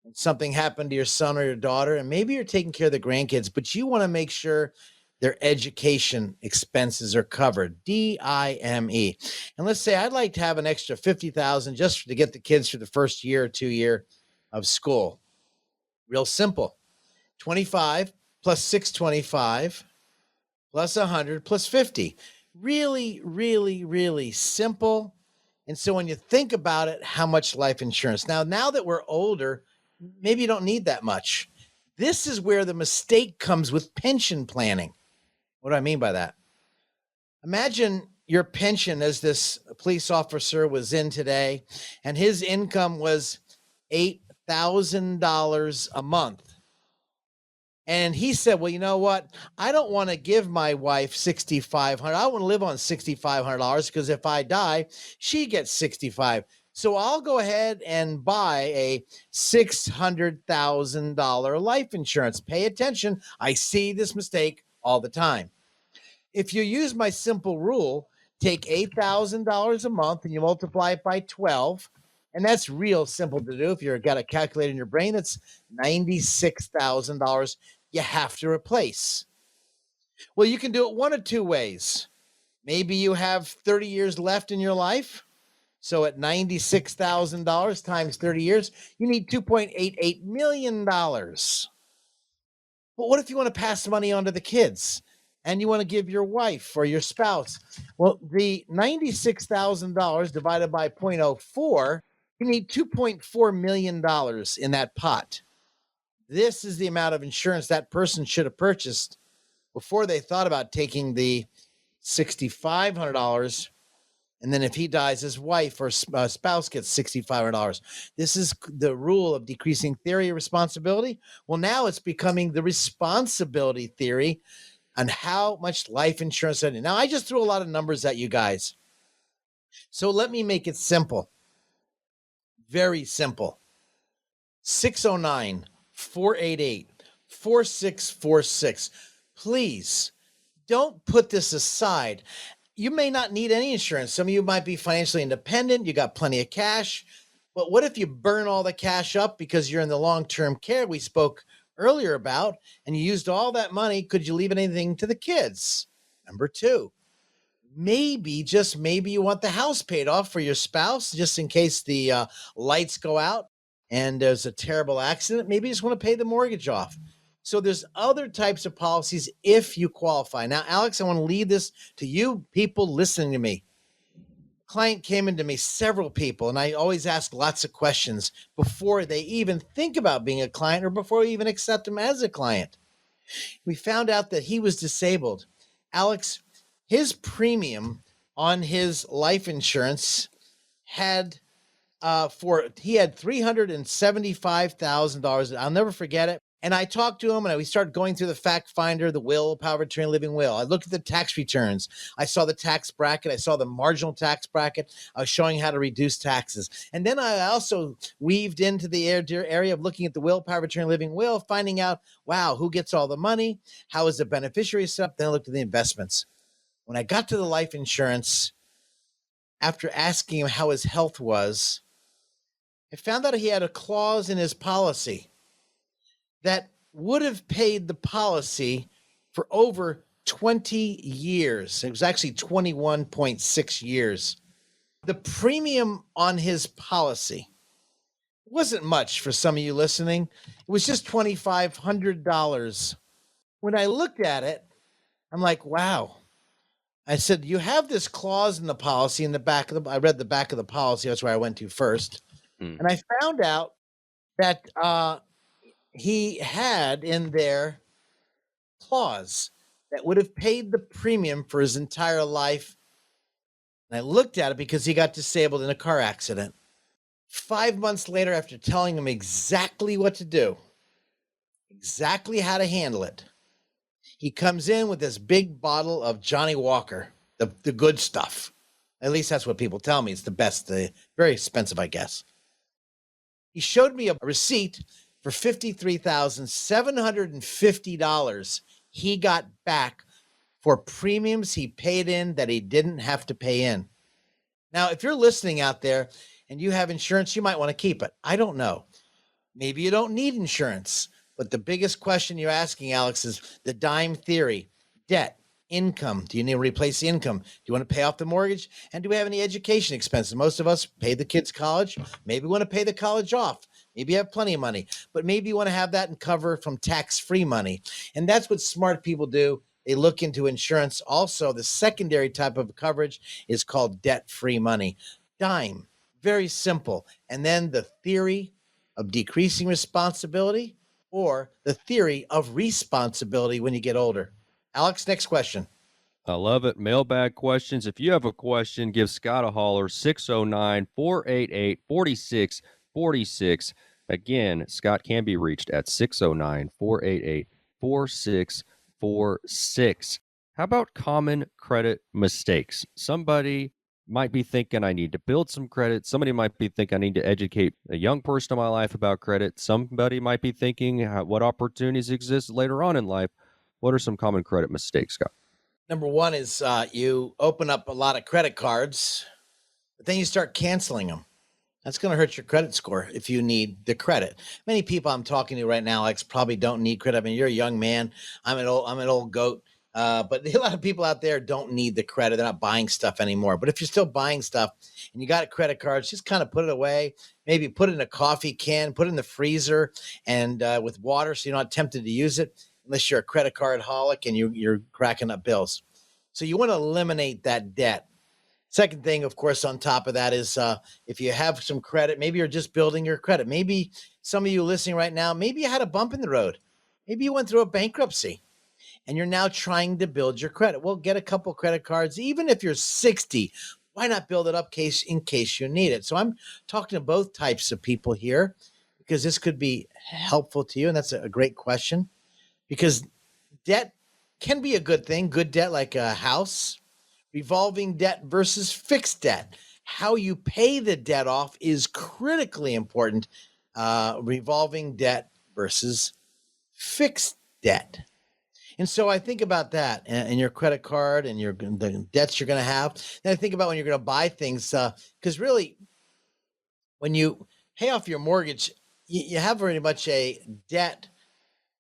and something happened to your son or your daughter, and maybe you're taking care of the grandkids, but you want to make sure their education expenses are covered. DIME. And let's say I'd like to have an extra $50,000 just to get the kids through the first year or 2 year of school. Real simple. 25 plus 625 plus 100 plus 50. Really, really, really simple. And so when you think about it, how much life insurance? Now that we're older, maybe you don't need that much. This is where the mistake comes with pension planning. What do I mean by that? Imagine your pension, as this police officer was in today, and his income was $8,000 a month. And he said, well, you know what? I don't want to give my wife $6,500. I don't want to live on $6,500 because if I die, she gets $6,500. So I'll go ahead and buy a $600,000 life insurance. Pay attention. I see this mistake all the time. If you use my simple rule, take $8,000 a month and you multiply it by 12. And that's real simple to do. If you've got a calculator in your brain, that's $96,000 you have to replace. Well, you can do it one of 2 ways. Maybe you have 30 years left in your life. So at $96,000 times 30 years, you need $2.88 million. But what if you want to pass the money on to the kids and you want to give your wife or your spouse? Well, the $96,000 divided by 0.04, you need $2.4 million in that pot. This is the amount of insurance that person should have purchased before they thought about taking the $6,500. And then if he dies, his wife or spouse gets $6,500. This is the rule of decreasing theory of responsibility. Well, now it's becoming the responsibility theory on how much life insurance I need. Now, I just threw a lot of numbers at you guys. So let me make it simple. Very simple. 609-488-4646. Please don't put this aside. You may not need any insurance. Some of you might be financially independent. You got plenty of cash. But what if you burn all the cash up because you're in the long-term care we spoke earlier about, and you used all that money? Could you leave anything to the kids? Number 2, maybe, just maybe, you want the house paid off for your spouse just in case the lights go out and there's a terrible accident. Maybe you just want to pay the mortgage off. So there's other types of policies if you qualify. Now, Alex, I want to leave this to you people listening to me. Client came into me, several people, and I always ask lots of questions before they even think about being a client or before we even accept them as a client. We found out that he was disabled. Alex, his premium on his life insurance had $375,000. I'll never forget it. And I talked to him, and we started going through the fact finder, the will, power of attorney, living will. I looked at the tax returns. I saw the tax bracket. I saw the marginal tax bracket. I was showing how to reduce taxes. And then I also weaved into the area of looking at the will, power of attorney, living will, finding out, wow, who gets all the money? How is the beneficiary set up? Then I looked at the investments. When I got to the life insurance, after asking him how his health was, I found out he had a clause in his policy that would have paid the policy for over 20 years. It was actually 21.6 years. The premium on his policy wasn't much for some of you listening. It was just $2,500. When I looked at it, I'm like, wow. I said, you have this clause in the policy in the back of I read the back of the policy. That's where I went to first. And I found out that he had in there clause that would have paid the premium for his entire life. And I looked at it because he got disabled in a car accident. 5 months later, after telling him exactly what to do, exactly how to handle it, he comes in with this big bottle of Johnny Walker, the good stuff. At least that's what people tell me. It's the best, very expensive, I guess. He showed me a receipt for $53,750 he got back for premiums he paid in that he didn't have to pay in. Now, if you're listening out there and you have insurance, you might want to keep it. I don't know. Maybe you don't need insurance. But the biggest question you're asking, Alex, is the dime theory. Debt, income. Do you need to replace the income? Do you want to pay off the mortgage? And do we have any education expenses? Most of us pay the kids' college. Maybe we want to pay the college off. Maybe you have plenty of money. But maybe you want to have that and cover from tax-free money. And that's what smart people do. They look into insurance. Also, the secondary type of coverage is called debt-free money. Dime. Very simple. And then the theory of decreasing responsibility, or the theory of responsibility when you get older. Alex, next question. I love it. Mailbag questions. If you have a question, give Scott a holler, 609-488-4646. Again, Scott can be reached at 609-488-4646. How about common credit mistakes? Somebody might be thinking I need to build some credit. Somebody might be thinking I need to educate a young person in my life about credit. Somebody might be thinking what opportunities exist later on in life. What are some common credit mistakes, Scott? Number one is you open up a lot of credit cards, but then you start canceling them. That's going to hurt your credit score if you need the credit. Many people I'm talking to right now, Alex, probably don't need credit. I mean, you're a young man. I'm an old goat. But a lot of people out there don't need the credit. They're not buying stuff anymore. But if you're still buying stuff and you got credit cards, just kind of put it away. Maybe put it in a coffee can, put it in the freezer and with water so you're not tempted to use it unless you're a credit card holic and you're cracking up bills. So you want to eliminate that debt. Second thing, of course, on top of that is if you have some credit, maybe you're just building your credit. Maybe some of you listening right now, maybe you had a bump in the road. Maybe you went through a bankruptcy. And you're now trying to build your credit. Well, get a couple credit cards. Even if you're 60, why not build it up in case you need it? So I'm talking to both types of people here because this could be helpful to you. And that's a great question because debt can be a good thing. Good debt like a house, revolving debt versus fixed debt. How you pay the debt off is critically important. Revolving debt versus fixed debt. And so I think about that and your credit card and the debts you're going to have. Then I think about when you're going to buy things, because really, when you pay off your mortgage, you have very much a debt.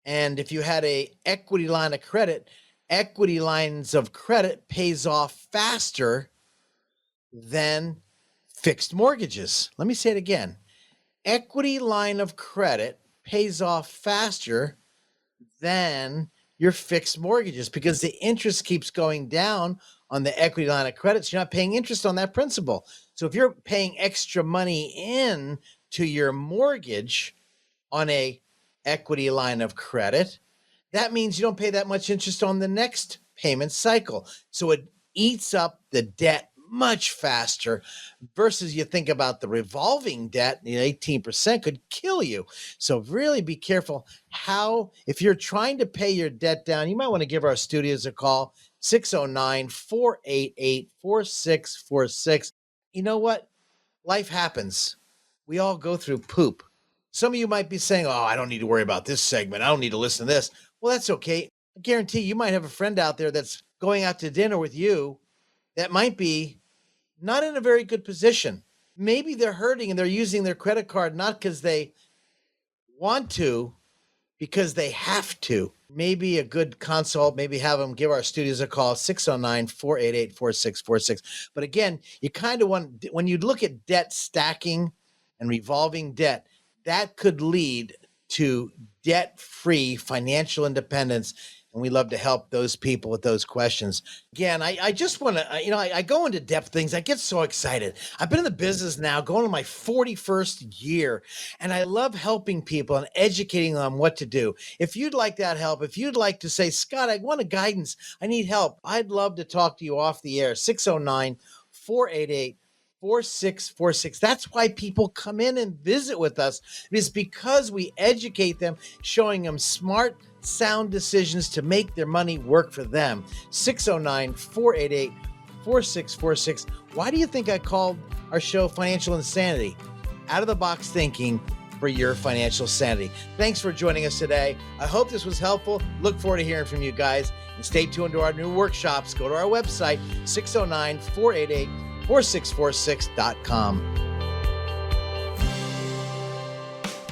And if you had a equity line of credit, equity lines of credit pays off faster than fixed mortgages. Let me say it again. Equity line of credit pays off faster than your fixed mortgages because the interest keeps going down on the equity line of credit. So you're not paying interest on that principal. So if you're paying extra money in to your mortgage on a equity line of credit, that means you don't pay that much interest on the next payment cycle. So it eats up the debt much faster versus you think about the revolving debt, 18% could kill you. So really be careful if you're trying to pay your debt down, you might want to give our studios a call, 609-488-4646. You know what? Life happens. We all go through poop. Some of you might be saying, I don't need to worry about this segment. I don't need to listen to this. Well, that's okay. I guarantee you might have a friend out there that's going out to dinner with you that might be not in a very good position. Maybe they're hurting and they're using their credit card not because they want to, because they have to. Maybe a good consult, maybe have them give our studios a call, 609-488-4646. But again, you kind of want, when you look at debt stacking and revolving debt, that could lead to debt-free financial independence. And we love to help those people with those questions. Again, I just want to, I go into depth things. I get so excited. I've been in the business now going to my 41st year, and I love helping people and educating them on what to do. If you'd like that help, if you'd like to say, Scott, I want a guidance, I need help, I'd love to talk to you off the air. 609-488-4646. That's why people come in and visit with us. It is because we educate them, showing them smart, sound decisions to make their money work for them. 609-488-4646. Why do you think I called our show Financial Insanity? Out of the box thinking for your financial sanity. Thanks for joining us today. I hope this was helpful. Look forward to hearing from you guys. And stay tuned to our new workshops. Go to our website, 609-488-4646.com.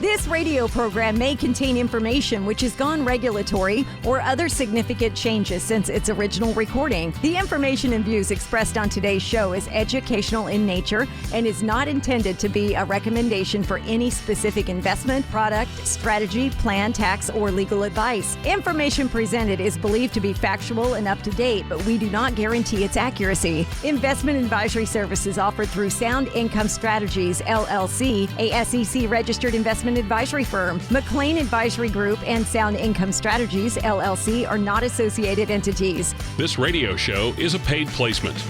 This radio program may contain information which has gone regulatory or other significant changes since its original recording. The information and views expressed on today's show is educational in nature and is not intended to be a recommendation for any specific investment, product, strategy, plan, tax, or legal advice. Information presented is believed to be factual and up to date, but we do not guarantee its accuracy. Investment advisory services offered through Sound Income Strategies, LLC, a SEC-registered investment advisory firm. McLean Advisory Group and Sound Income Strategies, LLC, are not associated entities. This radio show is a paid placement.